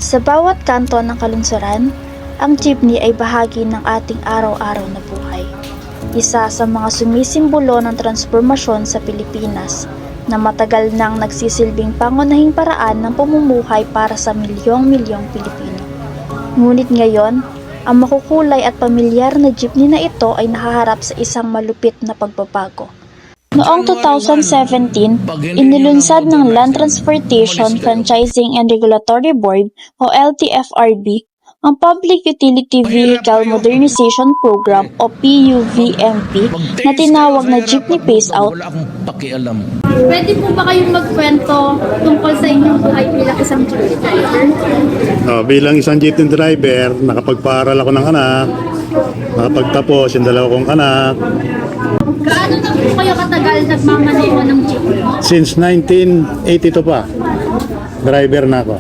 Sa bawat kanto ng kalungsuran, ang jeepney ay bahagi ng ating araw-araw na buhay. Isa sa mga sumisimbolo ng transformasyon sa Pilipinas na matagal nang nagsisilbing pangunahing paraan ng pamumuhay para sa milyong-milyong Pilipino. Ngunit ngayon, ang makukulay at pamilyar na jeepney na ito ay nahaharap sa isang malupit na pagbabago. Noong 2017, inilunsad ng Land Transportation Franchising and Regulatory Board o LTFRB ang Public Utility Vehicle Modernization Program o PUVMP na tinawag na Jeepney Phase Out. Wala akong pakialam. Pwede po ba kayong magkwento tungkol sa inyong buhay bilang isang jeepney driver? Bilang isang jeepney driver, nakapagpaaral ako ng anak, nakapagtapos yung dalawa kong anak. Gaano na po kayo katagal nagmamaneho ng jeepney? Since 1982 pa, driver na ako.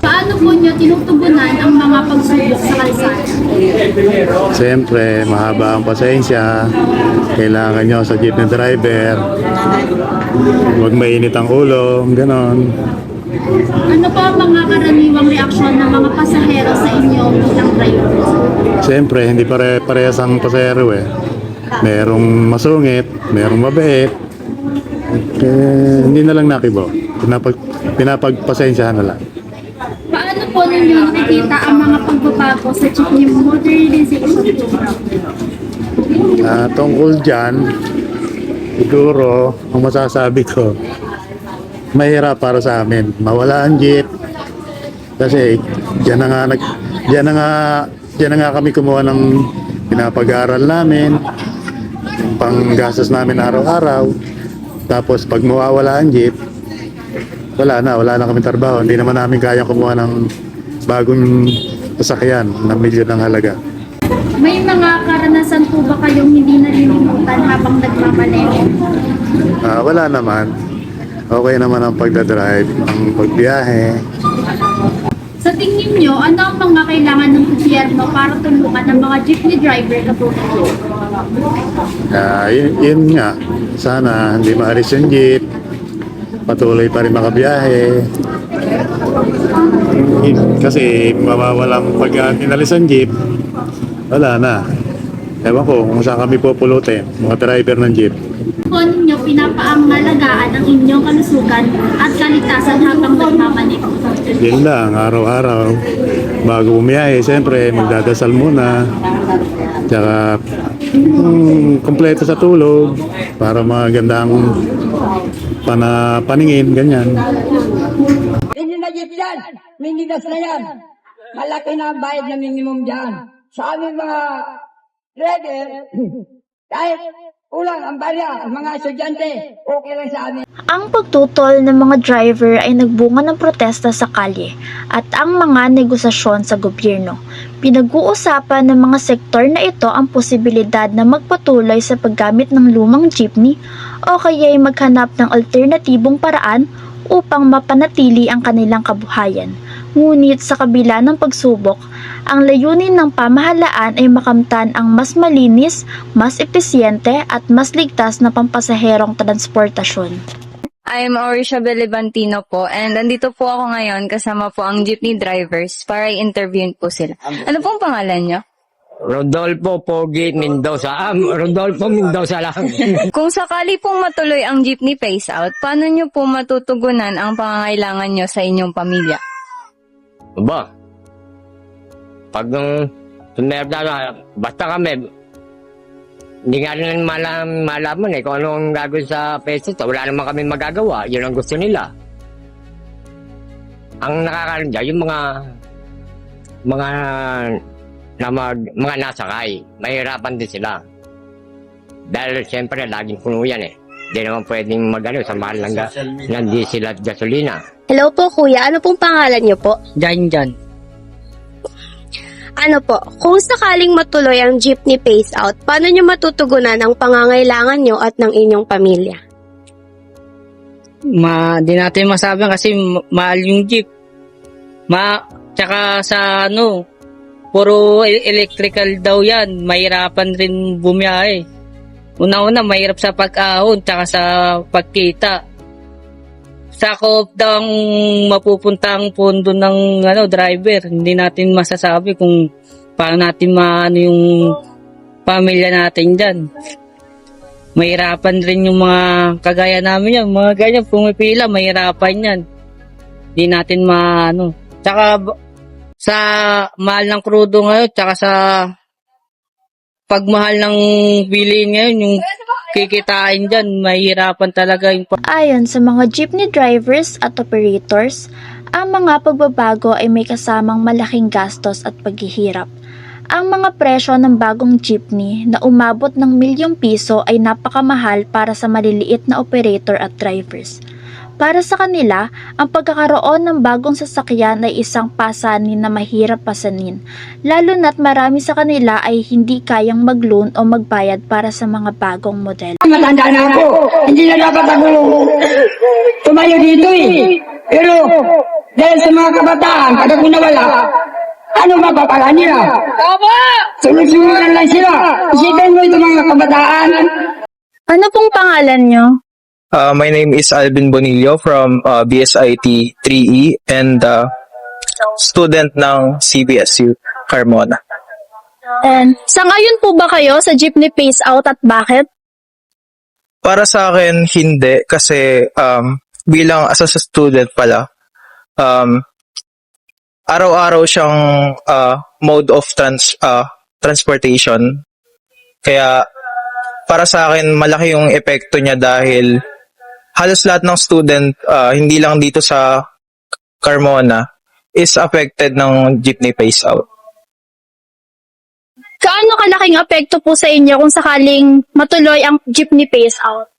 Paano po nyo tinutugunan ang mga pagsubok sa kalsada? Siyempre, mahaba ang pasensya. Kailangan nyo sa jeepney driver. Huwag mainit ang ulo, ganon. Ano po ang mga karaniwang reaksyon ng mga pasahero sa inyo bilang driver? Siyempre, hindi parehas ang pasahero eh. Merong masungit, merong mabait. Hindi na lang nakibo. Pinapagpasensyahan na lang. Paano po ninyo nakikita ang mga pagbabago sa jeepney modernization program? Tungkol dyan, siguro, ang masasabi ko, mahirap para sa amin. Mawala ang jeep. Kasi dyan na nga kami kumuha ng pinapag-aaral namin, panggastos namin araw-araw. Tapos pag mawawala ang jeep, wala na kami trabaho. Hindi naman namin kaya kumuha ng bagong sasakyan na milyon ng halaga. May mga karanasan po ba kayong hindi nalilimutan habang nagmamaneho? Wala naman. Okay naman ang pagdadrive, ang pagbiyahe. Sa tingin nyo, ano ang mga kailangan ng gobyerno para tulungan ng mga jeepney driver katulad nyo? Yun nga. Sana hindi maalis yung jeep. Patuloy pa rin makabiyahe. Kasi mawawalang pag inalis ang jeep, wala na. Ewan ko kung saan kami pupulutin, mga driver ng jeep. Kung ninyo pinapaangalagaan ang inyong kalusugan at kaligtasan habang nagmamaneho? Yun lang, araw-araw. Bago bumiyahe, siyempre magdadasal muna. Tsaka kompleto sa tulog para magandang paningin, ganyan. Hindi na jeep yan. Minidas na yan. Malaki na ang bayad na minimum dyan. Sa aming mga driver, kahit ulang ang barya, ang mga estudyante, okay lang sa amin. Ang pagtutol ng mga driver ay nagbunga ng protesta sa kalye at ang mga negosasyon sa gobyerno. Pinag-uusapan ng mga sektor na ito ang posibilidad na magpatuloy sa paggamit ng lumang jeepney o kaya'y maghanap ng alternatibong paraan upang mapanatili ang kanilang kabuhayan. Ngunit sa kabila ng pagsubok, ang layunin ng pamahalaan ay makamtan ang mas malinis, mas epesyente at mas ligtas na pampasaherong transportasyon. I'm Orisha Belevantino po and andito po ako ngayon kasama po ang jeepney drivers para i-interviewin po sila. Ano pong pangalan nyo? Rodolfo Pogi Mendoza. Rodolfo Mendoza lang. Kung sakali pong matuloy ang jeepney phase out, paano nyo po matutugunan ang pangangailangan nyo sa inyong pamilya? Ba? Pag basta kami, hindi nga rin malaman kung ano ang gagawin sa phase out. Wala naman kami magagawa. Yun ang gusto nila. Ang nakakaroon dyan, yung mga nasakay, mahirapan din sila. Dahil siyempre, laging puno yan eh. Hindi naman pwedeng sa mahal ng diesel at gasolina. Hello po kuya, ano pong pangalan niyo po? Jan. Ano po, kung sakaling matuloy ang jeepney phase out, paano niyo matutugunan ang pangangailangan niyo at ng inyong pamilya? Di natin masabi kasi mahal yung jeep. Tsaka sa puro electrical daw yan, mahirapan rin bumiyahe. Una-una, mahirap sa pag-ahon, tsaka sa pagkita. sakop ng mapupuntang pondo ng driver. Hindi natin masasabi kung paano natin maano yung pamilya natin dyan. Mahirapan rin yung mga kagaya namin yan. Mga ganyan, pumipila, mahirapan yan. Hindi natin maano. Tsaka sa mahal ng krudo ngayon, tsaka sa pagmahal ng bilihin ngayon, yung kikitain dyan, mahirapan talaga yung Ayon sa mga jeepney drivers at operators, ang mga pagbabago ay may kasamang malaking gastos at paghihirap. Ang mga presyo ng bagong jeepney na umabot ng ₱1,000,000 ay napakamahal para sa maliliit na operator at drivers. Para sa kanila, ang pagkakaroon ng bagong sasakyan ay isang pasanin na mahirap pasanin, lalo na't marami sa kanila ay hindi kayang mag-loan o magbayad para sa mga bagong model. Matanda na ako. Hindi na dapat ako tumayo dito eh. Pero dahil sa mga kabataan, pag ako nawala, ano mapapala nila? Sunod-sunuran lang sila. Isipin mo ito mga kabataan. Ano pong pangalan nyo? My name is Alvin Bonillo from BSIT 3E and student ng CBSU Carmona. And sangayon po ba kayo sa jeepney phase out at bakit? Para sa akin, hindi. Kasi bilang as a student pala, araw-araw siyang mode of transportation. Kaya para sa akin, malaki yung epekto niya dahil halos lahat ng student, hindi lang dito sa Carmona, is affected ng jeepney phase out. Gaano kalaking apekto po sa inyo kung sakaling matuloy ang jeepney phase out?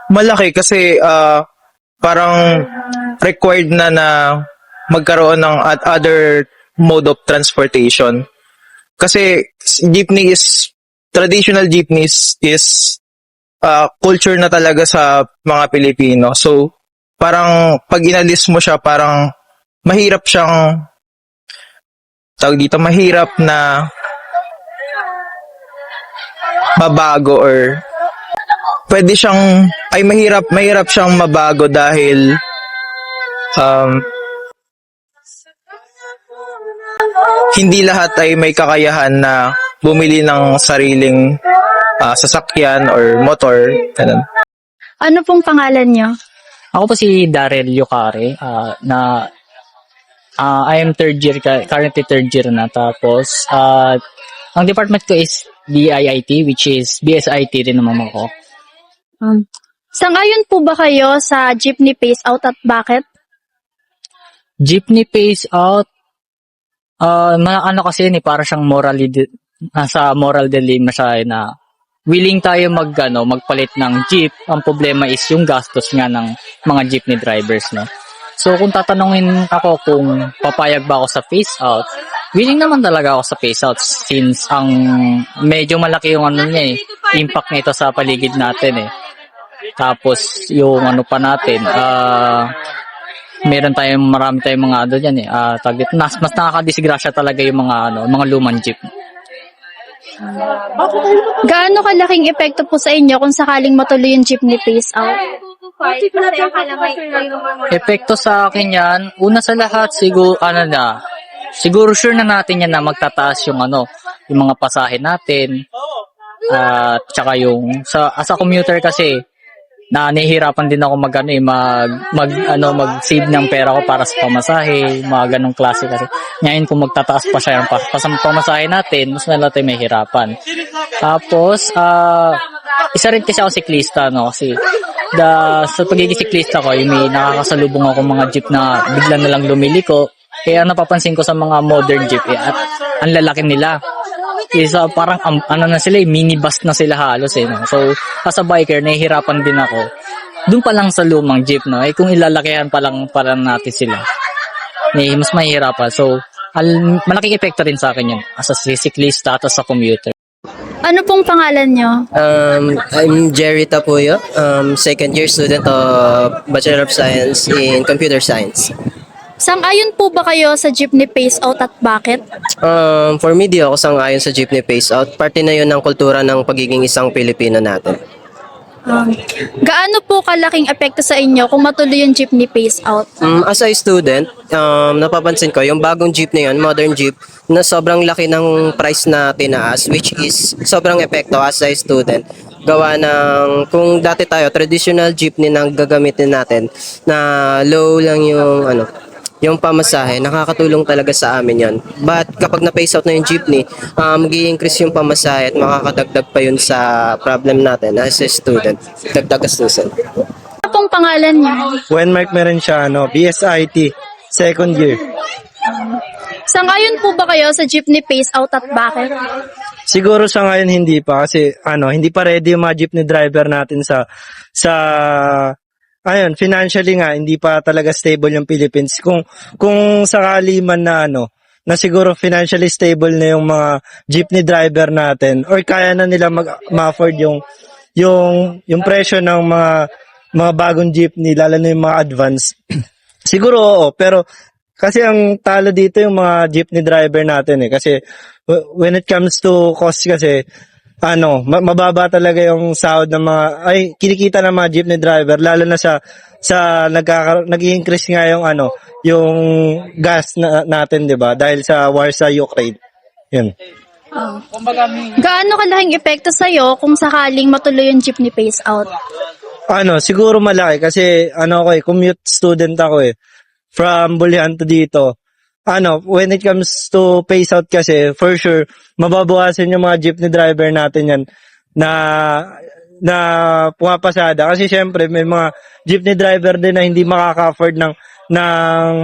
Malaki kasi parang required na magkaroon ng other mode of transportation. Kasi traditional jeepneys is culture na talaga sa mga Pilipino. So, parang pag inalis mo siya, parang mahirap siyang mahirap na mabago or mahirap siyang mabago dahil hindi lahat ay may kakayahan na bumili ng sariling sasakyan or motor. Ganun. Ano pong pangalan nyo? Ako po si Darrell Yukare, I am currently third year na. Tapos, ang department ko is BIIT, which is BSIT rin naman ako. Sangayon po ba kayo sa jeepney phase out at bakit? Jeepney phase out, kasi ni para siyang nasa moral dilemma siya na willing tayo magpalit ng jeep. Ang problema is yung gastos nga ng mga jeepney drivers, no? So, kung tatanungin ako kung papayag ba ako sa phase out, willing naman talaga ako sa phase out since ang medyo malaki yung impact nito sa paligid natin eh. Tapos, yung pa natin, marami tayong mga dyan eh. Mas nakakadisgrasya talaga yung mga lumang jeep. Gaano kalaking epekto po sa inyo kung sakaling matuloy yung jeepney phase out? Epekto sa akin yan, una sa lahat, siguro sure na natin yan na magtataas yung mga pasahe natin. Tsaka as a commuter kasi, nahihirapan din ako mag-save ng pera ko para sa pamasahe, mga ganong klase kasi. Ngayon kung magtataas pa siya yung pamasahe natin, mas malala tayo mahirapan. Tapos, isa rin kasi ako siklista, no? Kasi sa pagiging siklista ko, may nakakasalubong ako mga jeep na bigla na lang lumiliko. Kaya napapansin ko sa mga modern jeep at ang lalaki nila. Isa parang na sila, minibus na sila halos eh. No? So, as a biker, nahihirapan din ako. Doon pa lang sa lumang jeep, no? Kung ilalakihan pa lang natin sila, mas mahihirapan. So, malaking epekto rin sa akin yun as a siklista at as a commuter. Ano pong pangalan nyo? I'm Jerry Tapuyo, second year student of Bachelor of Science in Computer Science. Sangayon po ba kayo sa jeepney phase out at bakit? For me, di ako sang-ayon sa jeepney phase out. Parte na yun ng kultura ng pagiging isang Pilipino natin. Gaano po kalaking epekto sa inyo kung matuloy yung jeepney phase out? As a student, napapansin ko yung bagong jeep na yun, modern jeep, na sobrang laki ng price na tinaas, which is sobrang epekto as a student. Gawa ng, kung dati tayo, traditional jeepney na gagamitin natin, na low lang yung, yung pamasahe, nakakatulong talaga sa amin yon. But kapag na-phase out na yung jeepney, mag-i-increase yung pamasahe at makakadagdag pa yun sa problem natin as a student. Dagdag gastusin. Ano pong pangalan niyo? When Mark Merenciano, BSIT, second year. Sangayon po ba kayo sa jeepney phase out at bakit? Siguro sa ngayon hindi pa kasi hindi pa ready yung mga jeepney driver natin sa financially nga hindi pa talaga stable yung Philippines. Kung sakali man na na siguro financially stable na yung mga jeepney driver natin or kaya na nila ma-afford yung presyo ng mga bagong jeepney lalo na yung mga advance. Siguro oo, pero kasi ang talo dito yung mga jeepney driver natin kasi when it comes to cost kasi mababa talaga yung sahod ng kinikita ng mga jeepney driver lalo na sa nag-i-increase nga yung gas natin, 'di ba? Dahil sa war sa Ukraine. 'Yun. Gaano kalaking epekto sa iyo kung sakaling matuloy yung jeepney phase out? Siguro malaki kasi commute student ako from Bulian to dito. When it comes to phase out kasi, for sure, mababawasan yung mga jeepney driver natin yan na pumapasada. Kasi syempre, may mga jeepney driver din na hindi makaka-afford ng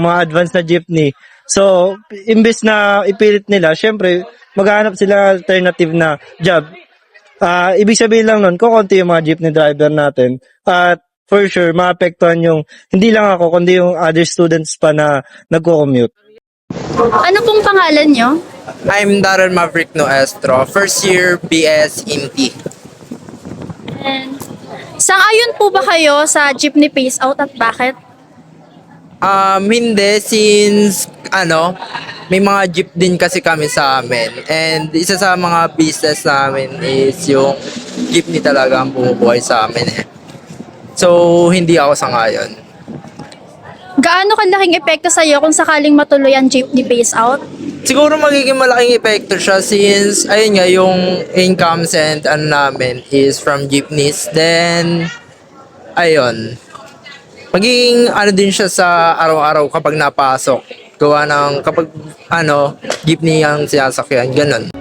mga advanced na jeepney. So, imbes na ipilit nila, syempre, maghanap sila alternative na job. Ibig sabihin lang nun, kukunti yung mga jeepney driver natin. At for sure, maapektuhan yung, hindi lang ako, kundi yung other students pa na nagko-commute. Ano pong pangalan niyo? I'm Darren Maverick Noestro, first year BS IMT. And sangayon po ba kayo sa jeepney phase out at bakit? Hindi, since may mga jeep din kasi kami sa amin. And isa sa mga business namin is yung jeepney talaga ang bumubuhay sa amin So, hindi ako sangayon. Gaano kalaking epekto sa iyo kung sakaling matuloy ang jeepney phase out? Siguro magiging malaking epekto siya since, ayun nga, yung incomes and namin is from jeepneys. Then, ayun, magiging din siya sa araw-araw kapag napasok. Gawa ng kapag, jeepney ang sinasakyan, ganun.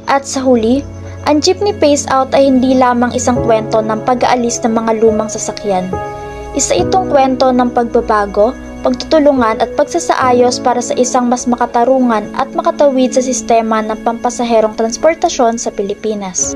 At sa huli, ang jeepney phase out ay hindi lamang isang kwento ng pag-aalis ng mga lumang sasakyan. Isa itong kwento ng pagbabago, pagtutulungan at pagsasaayos para sa isang mas makatarungan at makatawid sa sistema ng pampasaherong transportasyon sa Pilipinas.